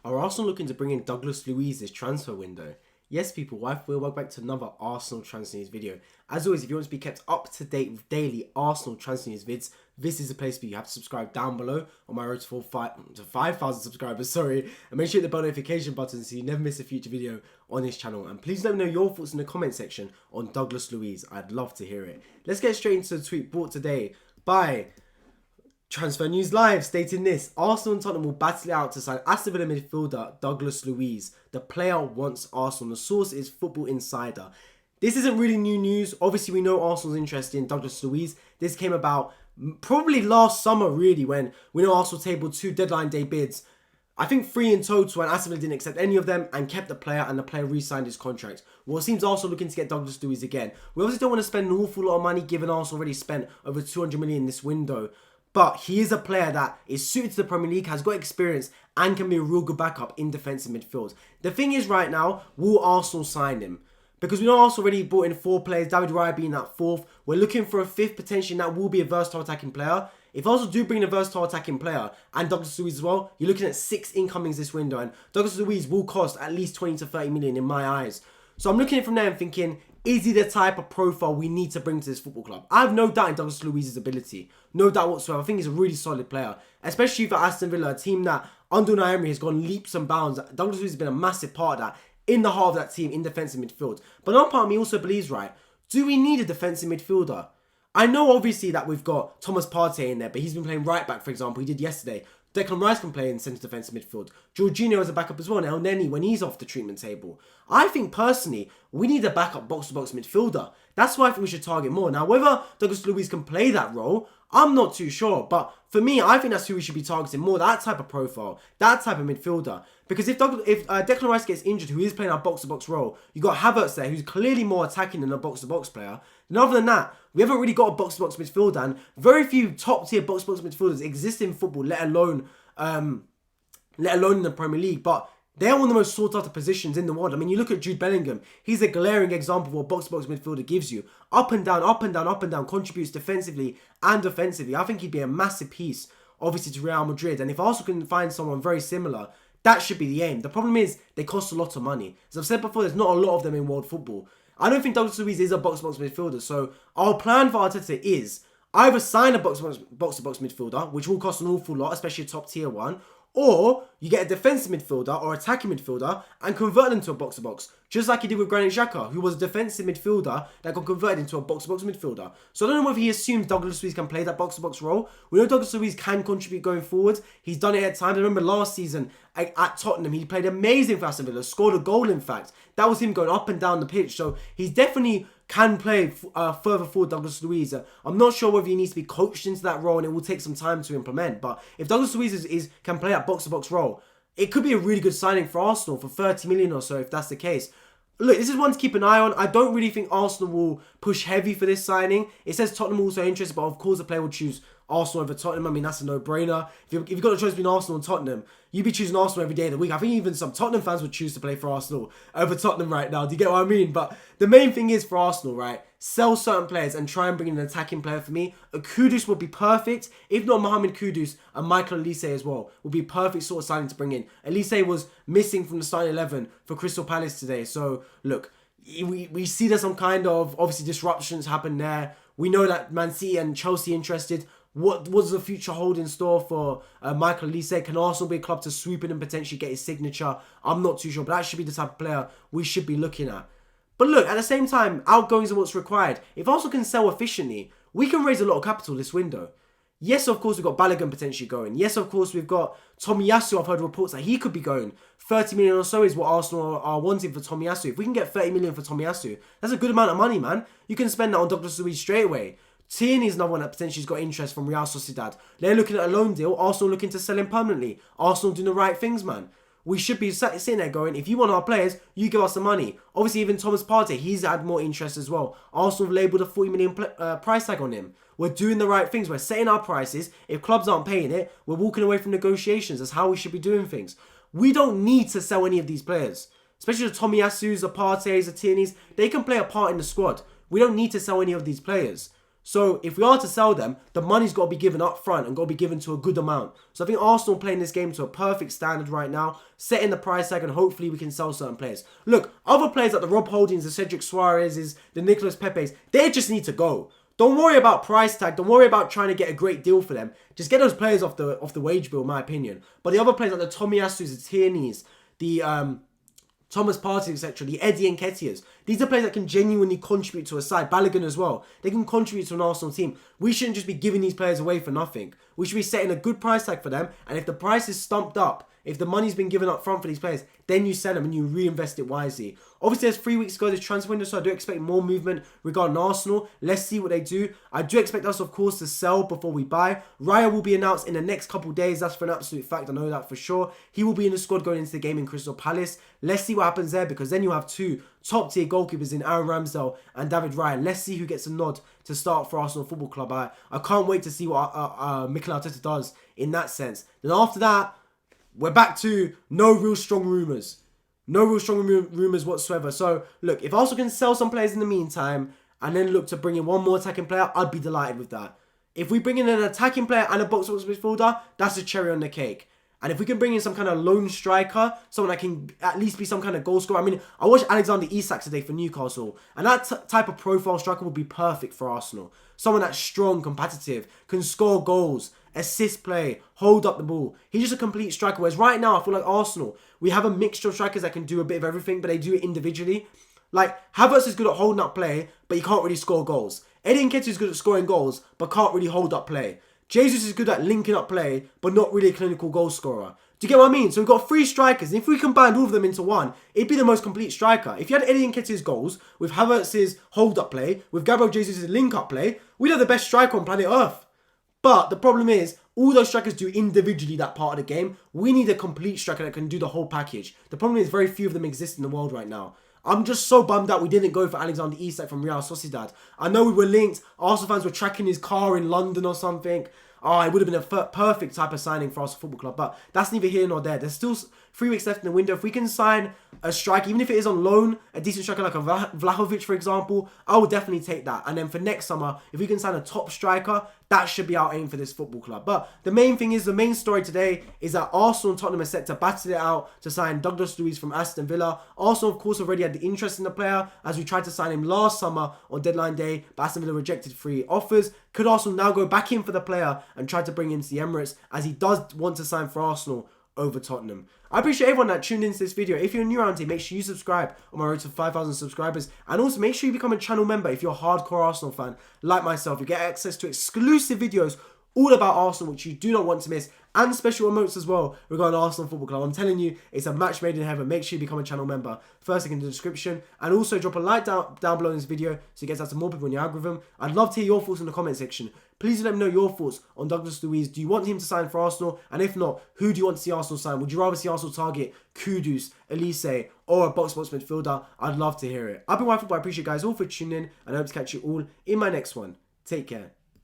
Are Arsenal looking to bring in Douglas Luiz this transfer window? Yes, people, welcome back to another Arsenal transfer news video. As always, if you want to be kept up to date with daily Arsenal transfer news vids, this is the place for you. You have to subscribe down below on my road to 5,000 subscribers, and make sure you hit the bell notification button so you never miss a future video on this channel. And please let me know your thoughts in the comment section on Douglas Luiz. I'd love to hear it. Let's get straight into the tweet brought today by Transfer News Live, stating this: Arsenal and Tottenham will battle it out to sign Aston Villa midfielder Douglas Luiz. The player wants Arsenal. The source is Football Insider. This isn't really new news. Obviously, we know Arsenal's interested in Douglas Luiz. This came about probably last summer, really, when we know Arsenal tabled 2 deadline day bids. I think 3 in total, and Aston Villa didn't accept any of them and kept the player, and the player re-signed his contract. Well, it seems Arsenal looking to get Douglas Luiz again. We obviously don't want to spend an awful lot of money, given Arsenal already spent over 200 million in this window. But he is a player that is suited to the Premier League, has got experience, and can be a real good backup in defensive midfield. The thing is, right now, will Arsenal sign him? Because we know Arsenal already brought in 4 players, David Raya being that 4th. We're looking for a 5th potentially, and that will be a versatile attacking player. If Arsenal do bring in a versatile attacking player and Douglas Luiz as well, you're looking at 6 incomings this window. And Douglas Luiz will cost at least 20 to 30 million in my eyes. So I'm looking at it from there and thinking, is he the type of profile we need to bring to this football club? I have no doubt in Douglas Luiz's ability. No doubt whatsoever. I think he's a really solid player. Especially for Aston Villa, a team that under Unai Emery has gone leaps and bounds. Douglas Luiz has been a massive part of that, in the heart of that team, in defensive midfield. But another part of me also believes, right, do we need a defensive midfielder? I know obviously that we've got Thomas Partey in there, but he's been playing right back, for example. He did yesterday. Declan Rice can play in centre defensive midfield. Jorginho as a backup as well, and El Neni when he's off the treatment table. I think personally, we need a backup box-to-box midfielder. That's why I think we should target more. Now, whether Douglas Luiz can play that role, I'm not too sure. But for me, I think that's who we should be targeting more. That type of profile, that type of midfielder. Because if Declan Rice gets injured, who is playing our box-to-box role, you got Havertz there, who's clearly more attacking than a box-to-box player. And other than that, we haven't really got a box-to-box midfielder, and very few top-tier box-to-box midfielders exist in football, let alone in the Premier League. But they're one of the most sought-after positions in the world. I mean, you look at Jude Bellingham. He's a glaring example of what box-to-box midfielder gives you. Up and down, up and down, up and down, contributes defensively and offensively. I think he'd be a massive piece, obviously, to Real Madrid. And if Arsenal can find someone very similar, that should be the aim. The problem is, they cost a lot of money. As I've said before, there's not a lot of them in world football. I don't think Douglas Luiz is a box-to-box midfielder. So our plan for Arteta is either sign a box-to-box midfielder, which will cost an awful lot, especially a top-tier one, or you get a defensive midfielder or attacking midfielder and convert them to a box-to-box. Just like he did with Granit Xhaka, who was a defensive midfielder that got converted into a box-to-box midfielder. So I don't know whether he assumes Douglas Luiz can play that box-to-box role. We know Douglas Luiz can contribute going forward. He's done it at times. I remember last season at Tottenham, he played amazing for Aston Villa, scored a goal in fact. That was him going up and down the pitch. So he's definitely can play further forward, Douglas Luiz. I'm not sure whether he needs to be coached into that role, and it will take some time to implement. But if Douglas Luiz can play that box-to-box role, it could be a really good signing for Arsenal for 30 million or so, if that's the case. Look, this is one to keep an eye on. I don't really think Arsenal will push heavy for this signing. It says Tottenham also interested, but of course the player will choose Arsenal over Tottenham. I mean, that's a no-brainer. If you've got a choice between Arsenal and Tottenham, you'd be choosing Arsenal every day of the week. I think even some Tottenham fans would choose to play for Arsenal over Tottenham right now. Do you get what I mean? But the main thing is for Arsenal, right? Sell certain players and try and bring in an attacking player for me. A Kudus would be perfect. If not Mohamed Kudus, and Michael Olise as well would be perfect sort of signing to bring in. Olise was missing from the starting 11 for Crystal Palace today. So, look, we see there's some kind of, obviously, disruptions happen there. We know that Man City and Chelsea interested. What does the future hold in store for Michael Olise? Can Arsenal be a club to swoop in and potentially get his signature? I'm not too sure, but that should be the type of player we should be looking at. But look, at the same time, outgoings are what's required. If Arsenal can sell efficiently, we can raise a lot of capital this window. Yes, of course, we've got Balogun potentially going. Yes, of course, we've got Tomiyasu. I've heard reports that he could be going. 30 million or so is what Arsenal are wanting for Tomiyasu. If we can get 30 million for Tomiyasu, that's a good amount of money, man. You can spend that on Douglas Luiz straight away. Tierney is another one that potentially has got interest from Real Sociedad. They're looking at a loan deal. Arsenal looking to sell him permanently. Arsenal doing the right things, man. We should be sitting there going, if you want our players, you give us the money. Obviously, even Thomas Partey, he's had more interest as well. Arsenal have labelled a 40 million price tag on him. We're doing the right things. We're setting our prices. If clubs aren't paying it, we're walking away from negotiations. That's how we should be doing things. We don't need to sell any of these players. Especially the Tomiyasu's, the Parteys, the Tierneys. They can play a part in the squad. We don't need to sell any of these players. So if we are to sell them, the money's got to be given up front and got to be given to a good amount. So I think Arsenal playing this game to a perfect standard right now, setting the price tag, and hopefully we can sell certain players. Look, other players like the Rob Holdings, the Cedric Suarez's, the Nicolas Pepes, they just need to go. Don't worry about price tag. Don't worry about trying to get a great deal for them. Just get those players off the wage bill, in my opinion. But the other players like the Tomiyasus, the Tierneys, the Thomas Partey, etc., the Eddie Nketiahs. These are players that can genuinely contribute to a side. Balogun as well. They can contribute to an Arsenal team. We shouldn't just be giving these players away for nothing. We should be setting a good price tag for them. And if the price is stumped up, if the money's been given up front for these players, then you sell them and you reinvest it wisely. Obviously, there's 3 weeks to go this transfer window, so I do expect more movement regarding Arsenal. Let's see what they do. I do expect us, of course, to sell before we buy. Raya will be announced in the next couple of days. That's for an absolute fact. I know that for sure. He will be in the squad going into the game in Crystal Palace. Let's see what happens there, because then you have two top-tier goalkeepers in Aaron Ramsdale and David Raya. Let's see who gets a nod to start for Arsenal Football Club. I can't wait to see what Mikel Arteta does in that sense. Then after that, we're back to no real strong rumours. No real strong rumours whatsoever. So, look, if Arsenal can sell some players in the meantime and then look to bring in one more attacking player, I'd be delighted with that. If we bring in an attacking player and a box-to-box midfielder, that's a cherry on the cake. And if we can bring in some kind of lone striker, someone that can at least be some kind of goal scorer. I mean, I watched Alexander Isak today for Newcastle, and that type of profile striker would be perfect for Arsenal. Someone that's strong, competitive, can score goals, assist play, hold up the ball. He's just a complete striker. Whereas right now, I feel like Arsenal, we have a mixture of strikers that can do a bit of everything, but they do it individually. Like, Havertz is good at holding up play, but he can't really score goals. Eddie Nketiah is good at scoring goals, but can't really hold up play. Jesus is good at linking up play, but not really a clinical goal scorer. Do you get what I mean? So we've got 3 strikers, and if we combine all of them into one, it'd be the most complete striker. If you had Eddie Nketiah's goals, with Havertz's hold-up play, with Gabriel Jesus' link-up play, we'd have the best striker on planet Earth. But the problem is, all those strikers do individually that part of the game. We need a complete striker that can do the whole package. The problem is very few of them exist in the world right now. I'm just so bummed that we didn't go for Alexander Isak from Real Sociedad. I know we were linked. Arsenal fans were tracking his car in London or something. Oh, it would have been a perfect type of signing for Arsenal Football Club. But that's neither here nor there. There's still 3 weeks left in the window. If we can sign a striker, even if it is on loan, a decent striker like a Vlahovic, for example, I will definitely take that. And then for next summer, if we can sign a top striker, that should be our aim for this football club. But the main thing is, the main story today is that Arsenal and Tottenham are set to battle it out to sign Douglas Luiz from Aston Villa. Arsenal, of course, already had the interest in the player, as we tried to sign him last summer on deadline day, but Aston Villa rejected 3 offers. Could Arsenal now go back in for the player and try to bring him to the Emirates, as he does want to sign for Arsenal over Tottenham? I appreciate everyone that tuned into this video. If you're new around here, make sure you subscribe on my road to 5,000 subscribers. And also make sure you become a channel member if you're a hardcore Arsenal fan like myself. You get access to exclusive videos all about Arsenal, which you do not want to miss, and special emotes as well regarding Arsenal Football Club. I'm telling you, it's a match made in heaven. Make sure you become a channel member. First link in the description. And also drop a like down below in this video so it gets out to more people in your algorithm. I'd love to hear your thoughts in the comment section. Please let me know your thoughts on Douglas Luiz. Do you want him to sign for Arsenal? And if not, who do you want to see Arsenal sign? Would you rather see Arsenal target Kudus, Elise, or a box-to-box midfielder? I'd love to hear it. I've been Wi-Fi, but I appreciate you guys all for tuning in, and I hope to catch you all in my next one. Take care.